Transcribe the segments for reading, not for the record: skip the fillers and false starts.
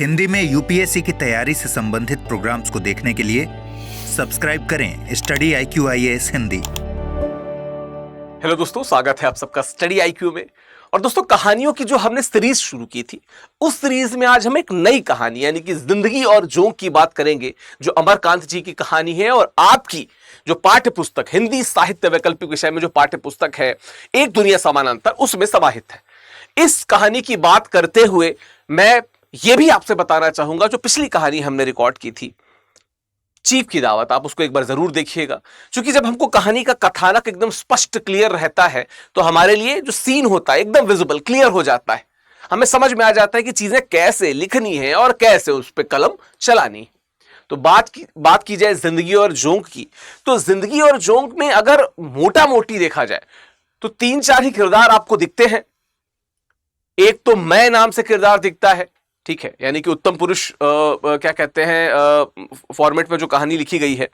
हिंदी में यूपीएससी की तैयारी से संबंधित प्रोग्राम्स को देखने के लिए सब्सक्राइब करें study IQ IAS Hindi. Hello दोस्तों, स्वागत है आप सबका स्टडी IQ में। और दोस्तों, कहानियों की जो हमने सीरीज शुरू की थी, उस सीरीज में आज हम एक नई कहानी यानी कि जिंदगी और जोंक की बात करेंगे, जो अमरकांत जी की कहानी है। और आपकी जो पाठ्य पुस्तक हिंदी साहित्य वैकल्पिक विषय में जो पाठ्य पुस्तक है एक दुनिया समानांतर, उसमें समाहित है। इस कहानी की बात करते हुए मैं ये भी आपसे बताना चाहूंगा, जो पिछली कहानी हमने रिकॉर्ड की थी चीफ की दावत, आप उसको एक बार जरूर देखिएगा। क्योंकि जब हमको कहानी का कथानक एकदम स्पष्ट क्लियर रहता है तो हमारे लिए जो सीन होता है एकदम विजिबल क्लियर हो जाता है, हमें समझ में आ जाता है कि चीजें कैसे लिखनी है और कैसे उस पर कलम चलानी है। तो बात की जाए जिंदगी और जोंक की, तो जिंदगी और जोंक में अगर मोटा मोटी देखा जाए तो 3-4 ही किरदार आपको दिखते हैं। एक तो मैं नाम से किरदार दिखता है, ठीक है, यानी कि उत्तम पुरुष क्या कहते हैं फॉर्मेट में जो कहानी लिखी गई है।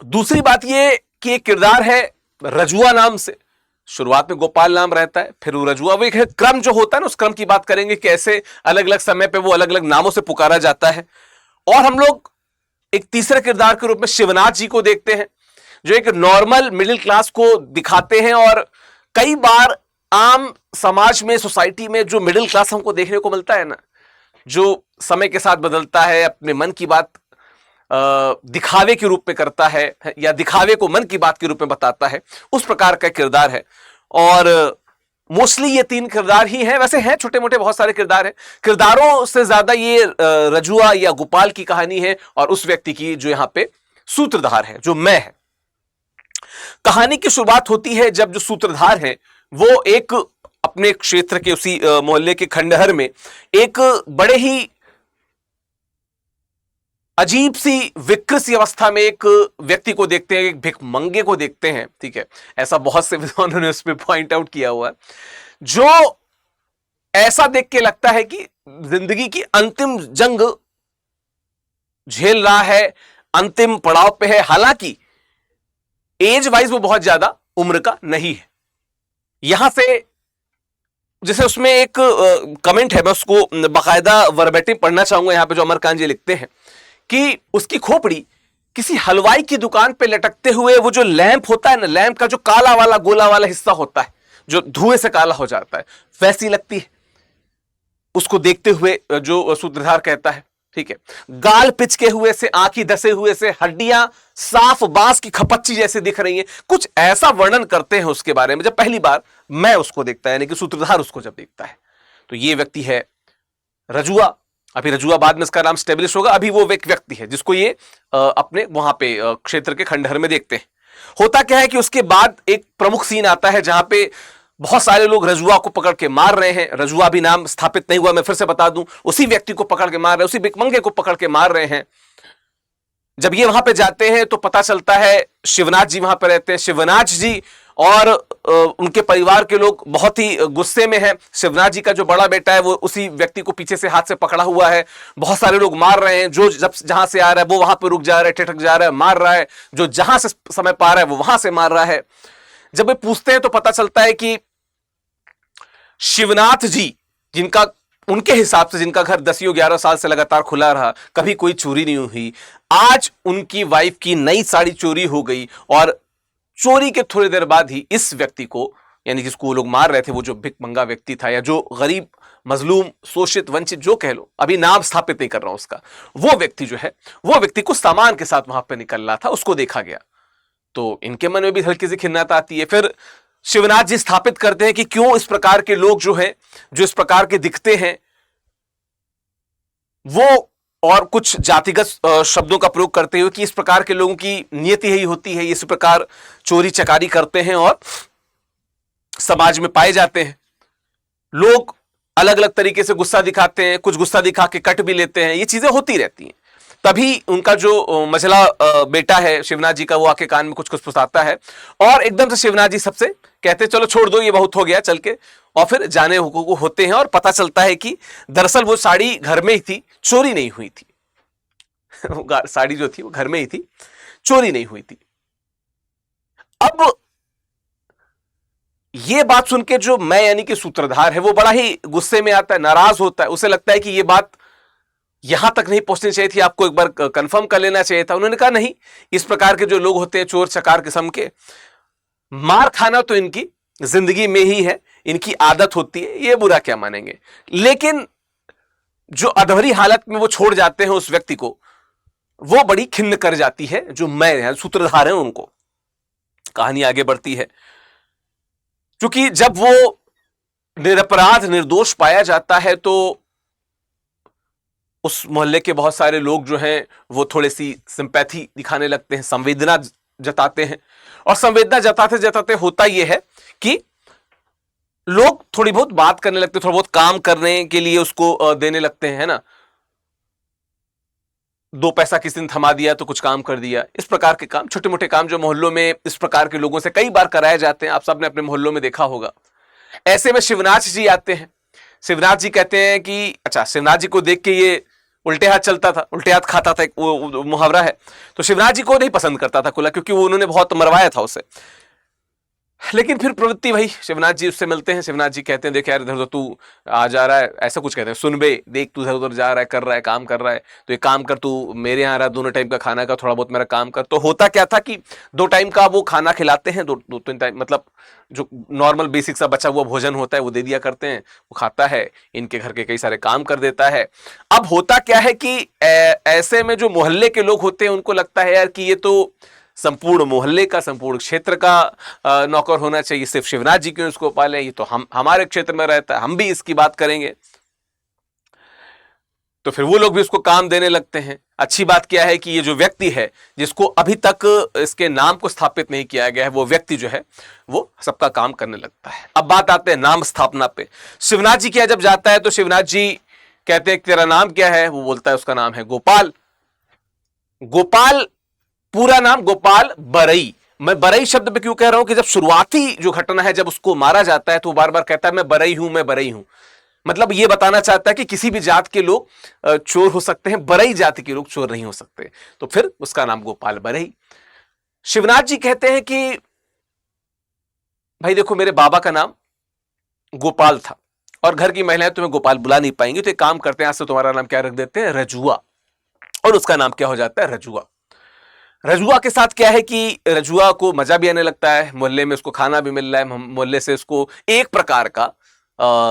दूसरी बात यह कि एक किरदार है रजुआ नाम से, शुरुआत में गोपाल नाम रहता है, फिर वो रजुआ, वो एक क्रम जो होता है ना, उस क्रम की बात करेंगे, कैसे अलग अलग समय पे वो अलग अलग नामों से पुकारा जाता है। और हम लोग एक तीसरे किरदार के रूप में शिवनाथ जी को देखते हैं, जो एक नॉर्मल मिडिल क्लास को दिखाते हैं। और कई बार आम समाज में, सोसाइटी में जो मिडिल क्लास हमको देखने को मिलता है ना, जो समय के साथ बदलता है, अपने मन की बात दिखावे के रूप में करता है या दिखावे को मन की बात के रूप में बताता है, उस प्रकार का किरदार है। और मोस्टली ये 3 किरदार ही हैं, वैसे हैं छोटे मोटे बहुत सारे किरदार हैं। किरदारों से ज्यादा ये रजुआ या गोपाल की कहानी है और उस व्यक्ति की जो यहां पे सूत्रधार है, जो मैं है। कहानी की शुरुआत होती है जब जो सूत्रधार है वो एक अपने क्षेत्र के उसी मोहल्ले के खंडहर में एक बड़े ही अजीब सी विकृत सी अवस्था में एक व्यक्ति को देखते हैं, एक भिखमंगे को देखते हैं, ठीक है। ऐसा बहुत से विद्वानों ने उस पर पॉइंट आउट किया हुआ है, जो ऐसा देख के लगता है कि जिंदगी की अंतिम जंग झेल रहा है, अंतिम पड़ाव पे है। हालांकि एज वाइज वो बहुत ज्यादा उम्र का नहीं है। यहां से जैसे उसमें एक कमेंट है, मैं उसको बाकायदा वर्बेटिम पढ़ना चाहूंगा यहां पे, जो अमरकांत जी लिखते हैं कि उसकी खोपड़ी किसी हलवाई की दुकान पे लटकते हुए वो जो लैंप होता है ना, लैंप का जो काला वाला गोला वाला हिस्सा होता है जो धुएं से काला हो जाता है, वैसी लगती है उसको देखते हुए, जो सूत्रधार कहता है, ठीक है। गाल पिचके हुए से, आंखी धसे हुए से, हड्डियां साफ बांस की खपच्ची जैसे दिख रही हैं, कुछ ऐसा वर्णन करते हैं उसके बारे में जब पहली बार मैं उसको देखता है, यानी कि सूत्रधार उसको जब देखता है। तो ये व्यक्ति है रजुआ। अभी रजुआ बाद में इसका नाम स्टेब्लिश होगा, अभी वो एक व्यक्ति है जिसको ये अपने वहां पे क्षेत्र के खंडहर में देखते हैं। होता क्या है कि उसके बाद एक प्रमुख सीन आता है जहां पे बहुत सारे लोग रजुआ को पकड़ के मार रहे हैं। रजुआ भी नाम स्थापित नहीं हुआ, मैं फिर से बता दूं, उसी व्यक्ति को पकड़ के मार रहे हैं, उसी भिखमंगे को पकड़ के मार रहे हैं। जब ये वहां पे जाते हैं तो पता चलता है शिवनाथ जी वहां पे रहते हैं। शिवनाथ जी और उनके परिवार के लोग बहुत ही गुस्से में हैं। शिवनाथ जी का जो बड़ा बेटा है वो उसी व्यक्ति को पीछे से हाथ से पकड़ा हुआ है, बहुत सारे लोग मार रहे हैं। जो जब जहां से आ रहा है वो वहां पे रुक जा रहा है, ठिठक जा रहा है, मार रहा है। जो जहां से समय पा रहा है वो वहां से मार रहा है। जब वे पूछते हैं तो पता चलता है कि शिवनाथ जी, जिनका उनके हिसाब से जिनका घर 10-11 साल से लगातार खुला रहा, कभी कोई चोरी नहीं हुई, आज उनकी वाइफ की नई साड़ी चोरी हो गई। और चोरी के थोड़ी देर बाद ही इस व्यक्ति को, यानी जिसको वो लोग मार रहे थे, वो जो भिखमंगा व्यक्ति था या जो गरीब, मजलूम, शोषित, वंचित जो कह लो, अभी नाम स्थापित नहीं कर रहा हूं उसका, वो व्यक्ति जो है, वो व्यक्ति को सामान के साथ वहां पर निकल रहा था, उसको देखा गया। तो इनके मन में भी हल्की सी खिन्नता आती है। फिर शिवनाथ जी स्थापित करते हैं कि क्यों इस प्रकार के लोग जो हैं, जो इस प्रकार के दिखते हैं, वो और कुछ जातिगत शब्दों का प्रयोग करते हुए कि इस प्रकार के लोगों की नियति यही होती है, इस प्रकार चोरी चकारी करते हैं और समाज में पाए जाते हैं। लोग अलग अलग तरीके से गुस्सा दिखाते हैं, कुछ गुस्सा दिखा के कट भी लेते हैं, ये चीजें होती रहती हैं। तभी उनका जो मझला बेटा है शिवनाथ जी का, वो आके कान में कुछ कुछ फुसाता है और एकदम से शिवनाथ जी सबसे कहते हैं चलो छोड़ दो, ये बहुत हो गया, चल के। और फिर जाने को होते हैं और पता चलता है कि दरअसल वो साड़ी घर में ही थी, चोरी नहीं हुई थी। साड़ी जो थी वो घर में ही थी, चोरी नहीं हुई थी। अब ये बात सुन के जो मैं यानी कि सूत्रधार है वो बड़ा ही गुस्से में आता है, नाराज होता है। उसे लगता है कि ये बात यहां तक नहीं पहुंचनी चाहिए थी, आपको एक बार कंफर्म कर लेना चाहिए था। उन्होंने कहा नहीं, इस प्रकार के जो लोग होते हैं चोर चकार किस्म के, मार खाना तो इनकी जिंदगी में ही है, इनकी आदत होती है, ये बुरा क्या मानेंगे। लेकिन जो अधवरी हालत में वो छोड़ जाते हैं उस व्यक्ति को, वो बड़ी खिन्न कर जाती है जो मैं सूत्रधार हैं उनको। कहानी आगे बढ़ती है, क्योंकि जब वो निरपराध निर्दोष पाया जाता है तो उस मोहल्ले के बहुत सारे लोग जो हैं वो थोड़ी सी सिंपैथी दिखाने लगते हैं, संवेदना जताते हैं। और संवेदना जताते जताते होता यह है कि लोग थोड़ी बहुत बात करने लगते हैं, थोड़ा बहुत काम करने के लिए उसको देने लगते हैं, है ना। 2 पैसा किसी ने थमा दिया तो कुछ काम कर दिया। इस प्रकार के काम, छोटे मोटे काम जो मोहल्लों में इस प्रकार के लोगों से कई बार कराए जाते हैं, आप सबने अपने मोहल्लों में देखा होगा। ऐसे में शिवनाथ जी आते हैं। शिवनाथ जी कहते हैं कि अच्छा, शिवनाथ जी को देख के ये उल्टे हाथ चलता था, उल्टे हाथ खाता था, एक वो मुहावरा है। तो शिवनाथ जी को नहीं पसंद करता था खुला, क्योंकि वो उन्होंने बहुत मरवाया था उसे। लेकिन फिर प्रवृत्ति वही, शिवनाथ जी उससे मिलते हैं। शिवनाथ जी कहते हैं देख यार, इधर उधर तू आ जा रहा है, ऐसा कुछ कहते हैं, सुन बे देख, तू इधर उधर जा रहा है, कर रहा है, काम कर रहा है, तो एक काम कर, तू मेरे यहाँ रहा, दोनों टाइम का खाना का थोड़ा बहुत मेरा काम कर। तो होता क्या था कि 2 टाइम का वो खाना खिलाते हैं, 2-3 टाइम, मतलब जो नॉर्मल बेसिक सा बचा हुआ भोजन होता है वो दे दिया करते हैं, वो खाता है, इनके घर के कई सारे काम कर देता है। अब होता क्या है कि ऐसे में जो मोहल्ले के लोग होते हैं उनको लगता है यार कि ये तो संपूर्ण मोहल्ले का, संपूर्ण क्षेत्र का नौकर होना चाहिए, सिर्फ शिवनाथ जी क्यों इसको पाले, ये तो हमारे क्षेत्र में रहता है, हम भी इसकी बात करेंगे। तो फिर वो लोग भी उसको काम देने लगते हैं। अच्छी बात क्या है कि ये जो व्यक्ति है, जिसको अभी तक इसके नाम को स्थापित नहीं किया गया है, वो व्यक्ति जो है वो सबका काम करने लगता है। अब बात आते हैं नाम स्थापना पे। शिवनाथ जी क्या जब जाता है तो शिवनाथ जी कहते हैं तेरा नाम क्या है, वो बोलता है उसका नाम है गोपाल। गोपाल, पूरा नाम गोपाल बरई। मैं बरई शब्द पे क्यों कह रहा हूं कि जब शुरुआती जो घटना है, जब उसको मारा जाता है तो बार बार कहता है मैं बरई हूं, मैं बरई हूं। मतलब ये बताना चाहता है कि किसी भी जात के लोग चोर हो सकते हैं, बरई जाति के लोग चोर नहीं हो सकते। तो फिर उसका नाम गोपाल बरई। शिवनाथ जी कहते हैं कि भाई देखो, मेरे बाबा का नाम गोपाल था और घर की महिलाएं तुम्हें गोपाल बुला नहीं पाएंगी, तो एक काम करते हैं, आज से तुम्हारा नाम क्या रख देते हैं, रजुआ। और उसका नाम क्या हो जाता है, रजुआ। रजुआ के साथ क्या है कि रजुआ को मजा भी आने लगता है, मोहल्ले में उसको खाना भी मिल रहा है, मोहल्ले से उसको एक प्रकार का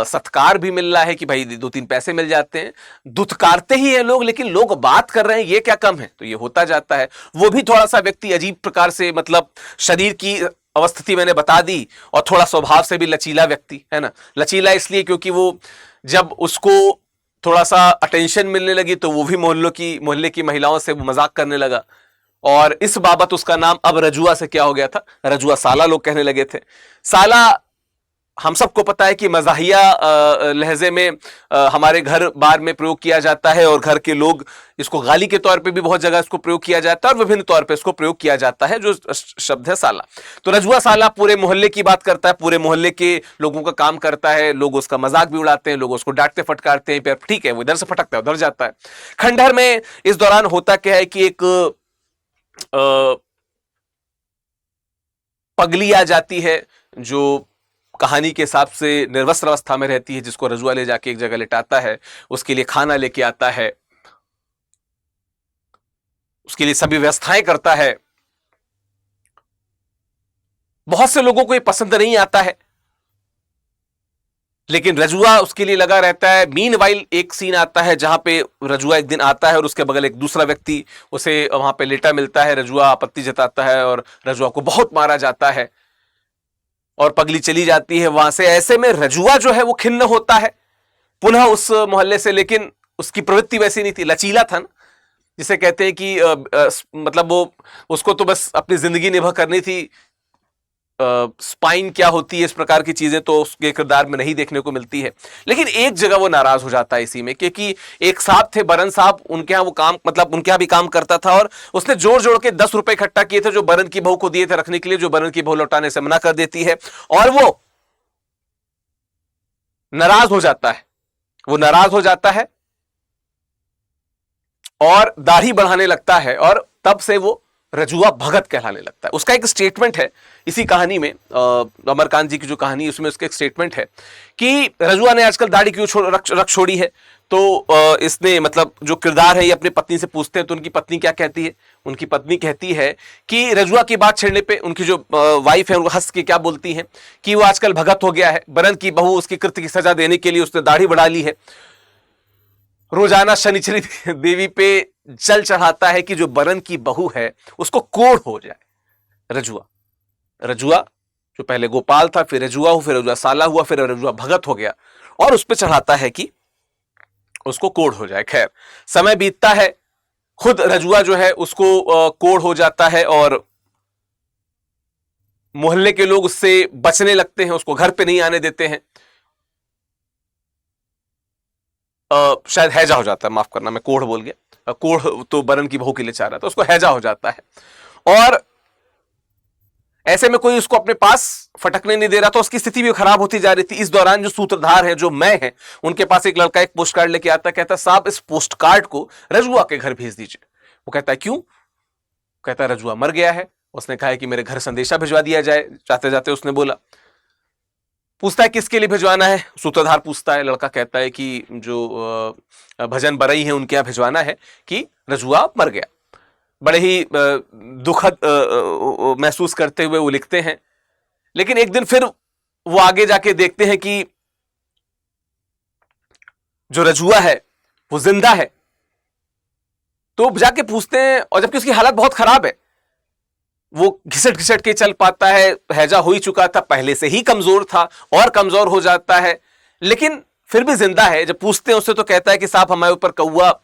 सत्कार भी मिल रहा है कि भाई 2-3 पैसे मिल जाते हैं। दुत्कारते ही है लोग, लेकिन लोग बात कर रहे हैं, ये क्या कम है, तो ये होता जाता है। वो भी थोड़ा सा व्यक्ति अजीब प्रकार से, मतलब शरीर की अवस्थिति मैंने बता दी, और थोड़ा स्वभाव से भी लचीला व्यक्ति है ना। लचीला इसलिए क्योंकि वो जब उसको थोड़ा सा अटेंशन मिलने लगी तो वो भी मोहल्ले की महिलाओं से वो मजाक करने लगा, और इस बाबत उसका नाम अब रजुआ से क्या हो गया था, रजुआ साला लोग कहने लगे थे। साला हम सबको पता है कि मज़ाहिया लहजे में हमारे घर बार में प्रयोग किया जाता है, और घर के लोग इसको गाली के तौर पे भी बहुत जगह इसको प्रयोग किया जाता है, और विभिन्न तौर पे इसको प्रयोग किया जाता है, जो शब्द है साला। तो रजुआ साला पूरे मोहल्ले की बात करता है, पूरे मोहल्ले के लोगों का काम करता है, लोग उसका मजाक भी उड़ाते हैं, लोग उसको डांटते फटकारते हैं, ठीक है वो इधर से फटकता है उधर जाता है। खंडहर में इस दौरान होता क्या है कि एक पगली आ जाती है, जो कहानी के हिसाब से निर्वस्त्र अवस्था में रहती है, जिसको रजुआ ले जाके एक जगह लिटाता है, उसके लिए खाना लेके आता है, उसके लिए सभी व्यवस्थाएं करता है। बहुत से लोगों को ये पसंद नहीं आता है, लेकिन रजुआ उसके लिए लगा रहता है। मीनवाइल एक सीन आता है जहां पे रजुआ एक दिन आता है और उसके बगल एक दूसरा व्यक्ति उसे वहां पे लेटा मिलता है। रजुआ आपत्ति जताता है और रजुआ को बहुत मारा जाता है, और पगली चली जाती है वहां से। ऐसे में रजुआ जो है वो खिन्न होता है पुनः उस मोहल्ले से, लेकिन उसकी प्रवृत्ति वैसी नहीं थी, लचीला था ना, जिसे कहते हैं कि मतलब वो उसको तो बस अपनी जिंदगी निर्भर करनी थी। स्पाइन क्या होती है, इस प्रकार की चीजें तो उसके किरदार में नहीं देखने को मिलती है। लेकिन एक जगह वो नाराज हो जाता है इसी में, क्योंकि एक साहब थे बरन साहब, उनके यहाँ वो काम, मतलब उनके यहाँ भी काम करता था, और उसने जोड़ जोड़ के 10 रुपए इकट्ठा किए थे जो बरन की बहू को दिए थे रखने के लिए, जो बरन की बहू लौटाने से मना कर देती है, और वो नाराज हो जाता है। वो नाराज हो जाता है और दाढ़ी बढ़ाने लगता है, और तब से वो रजुआ भगत कहलाने लगता है। उसका एक स्टेटमेंट है इसी कहानी में, अमरकांत जी की जो कहानी है उसमें उसका एक स्टेटमेंट है कि रजुआ ने आजकल दाढ़ी क्यों रख छोड़ी है। तो इसने मतलब जो किरदार है ये अपनी पत्नी से पूछते हैं, तो उनकी पत्नी क्या कहती है, उनकी पत्नी कहती है कि रजुआ की बात छेड़ने पे उनकी जो वाइफ है उनको हंस के क्या बोलती है कि वो आजकल भगत हो गया है, बरन की बहू उसकी कृत्य की सजा देने के लिए उसने दाढ़ी बढ़ा ली है, रोजाना शनिचरी देवी पे जल चढ़ाता है कि जो बरन की बहू है उसको कोढ़ हो जाए। रजुआ जो पहले गोपाल था, फिर रजुआ हुआ, फिर रजुआ साला हुआ, फिर रजुआ भगत हो गया, और उस पर चढ़ाता है कि उसको कोढ़ हो जाए। खैर समय बीतता है, खुद रजुआ जो है उसको कोढ़ हो जाता है और मोहल्ले के लोग उससे बचने लगते हैं, उसको घर पे नहीं आने देते हैं। शायद हैजा हो जाता है, माफ करना मैं कोढ़ बोल गया, कोढ़ तो बरन की बहू के लिए चाह रहा था, उसको हैजा हो जाता है और ऐसे में कोई उसको अपने पास फटकने नहीं दे रहा था। उसकी स्थिति भी खराब होती जा रही थी। इस दौरान जो सूत्रधार है, जो मैं है, उनके पास एक लड़का एक पोस्ट कार्ड लेके आता, कहता साहब इस पोस्ट कार्ड को रजुआ के घर भेज दीजिए। वो कहता है क्यों? कहता है रजुआ मर गया है, उसने कहा है कि मेरे घर संदेशा भिजवा दिया जाए। जाते जाते उसने बोला, पूछता है किसके लिए भिजवाना है, सूत्रधार पूछता है। लड़का कहता है कि जो भजन बरई है उनके यहां भिजवाना है कि रजुआ मर गया। बड़े ही दुखद महसूस करते हुए वो लिखते हैं। लेकिन एक दिन फिर वो आगे जाके देखते हैं कि जो रजुआ है वो जिंदा है, तो जाके पूछते हैं, और जबकि उसकी हालत बहुत खराब है, वो घिसट घिसट के चल पाता है, हैजा हो ही चुका था, पहले से ही कमजोर था और कमजोर हो जाता है, लेकिन फिर भी जिंदा है। जब पूछते हैं उससे तो कहता है कि साहब हमारे ऊपर कौवा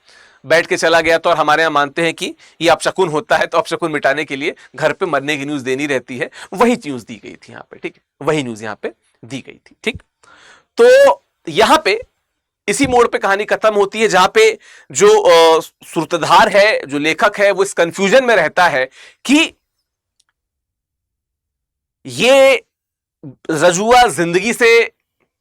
बैठ के चला गया था और हमारे यहां मानते हैं कि ये अपशकुन होता है, तो अपशकुन मिटाने के लिए घर पे मरने की न्यूज देनी रहती है। वही न्यूज दी गई थी यहां पे, ठीक है, वही न्यूज यहां पे दी गई थी। ठीक, तो यहां पे इसी मोड़ पे कहानी खत्म होती है, जहां पे जो सूत्रधार है, जो लेखक है, वो इस कंफ्यूजन में रहता है कि ये रजुआ जिंदगी से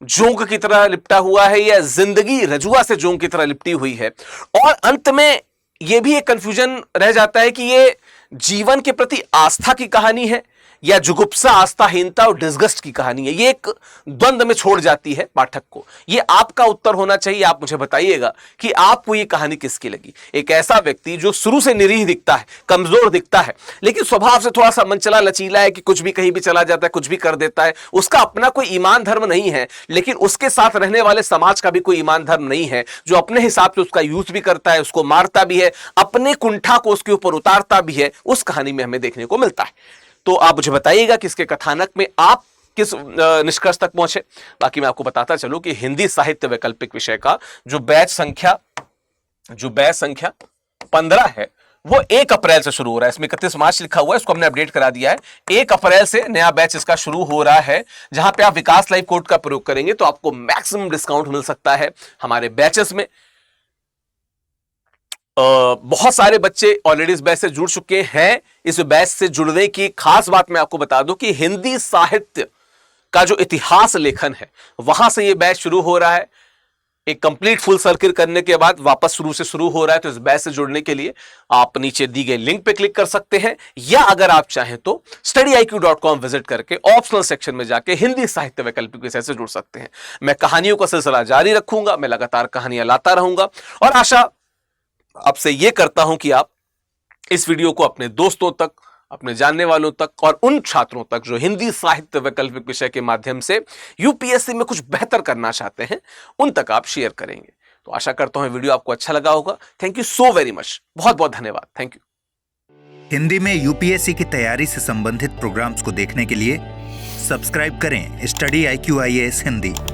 जोंक की तरह लिपटा हुआ है या जिंदगी रजुआ से जोंक की तरह लिपटी हुई है। और अंत में यह भी एक कंफ्यूजन रह जाता है कि ये जीवन के प्रति आस्था की कहानी है या जुगुप्सा, आस्थाहीनता और डिस्गस्ट की कहानी है। ये एक द्वंद्व में छोड़ जाती है पाठक को। ये आपका उत्तर होना चाहिए। आप मुझे बताइएगा कि आपको ये कहानी किसकी लगी। एक ऐसा व्यक्ति जो शुरू से निरीह दिखता है, कमजोर दिखता है, लेकिन स्वभाव से थोड़ा सा मनचला लचीला है कि कुछ भी कहीं भी चला जाता है, कुछ भी कर देता है, उसका अपना कोई ईमान धर्म नहीं है, लेकिन उसके साथ रहने वाले समाज का भी कोई ईमान धर्म नहीं है, जो अपने हिसाब से उसका यूज भी करता है, उसको मारता भी है, अपने कुंठा को उसके ऊपर उतारता भी है, उस कहानी में हमें देखने को मिलता है। तो आप मुझे बताइएगा कि इसके कथानक में आप किस निष्कर्ष तक पहुंचे। बाकी मैं आपको बताता चलूं कि हिंदी साहित्य वैकल्पिक विषय का जो बैच संख्या 15 है, वो 1 अप्रैल से शुरू हो रहा है। इसमें 31 मार्च लिखा हुआ है, इसको हमने अपडेट करा दिया है। 1 अप्रैल से नया बैच इसका शुरू हो रहा है, जहां पे आप विकास लाइव कोड का प्रयोग करेंगे तो आपको मैक्सिमम डिस्काउंट मिल सकता है हमारे बैचेस में। बहुत सारे बच्चे ऑलरेडी इस बैच से जुड़ चुके हैं। इस बैच से जुड़ने की खास बात मैं आपको बता दूं कि हिंदी साहित्य का जो इतिहास लेखन है, वहां से यह बैच शुरू हो रहा है। एक कंप्लीट फुल सर्किल करने के बाद वापस शुरू से शुरू हो रहा है। तो इस बैच से जुड़ने के लिए आप नीचे दी गई लिंक पे क्लिक कर सकते हैं, या अगर आप चाहें तो studiiq.com विजिट करके ऑप्शनल सेक्शन में जाके हिंदी साहित्य वैकल्पिक विषय से जुड़ सकते हैं। मैं कहानियों का सिलसिला जारी रखूंगा, मैं लगातार कहानियां लाता रहूंगा, और आशा आपसे यह करता हूं कि आप इस वीडियो को अपने दोस्तों तक, अपने जानने वालों तक और उन छात्रों तक जो हिंदी साहित्य वैकल्पिक विषय के माध्यम से यूपीएससी में कुछ बेहतर करना चाहते हैं, उन तक आप शेयर करेंगे। तो आशा करता हूं वीडियो आपको अच्छा लगा होगा। Thank you so very much, बहुत बहुत धन्यवाद, थैंक यू। हिंदी में यूपीएससी की तैयारी से संबंधित प्रोग्राम्स को देखने के लिए सब्सक्राइब करें स्टडी IQ IAS हिंदी।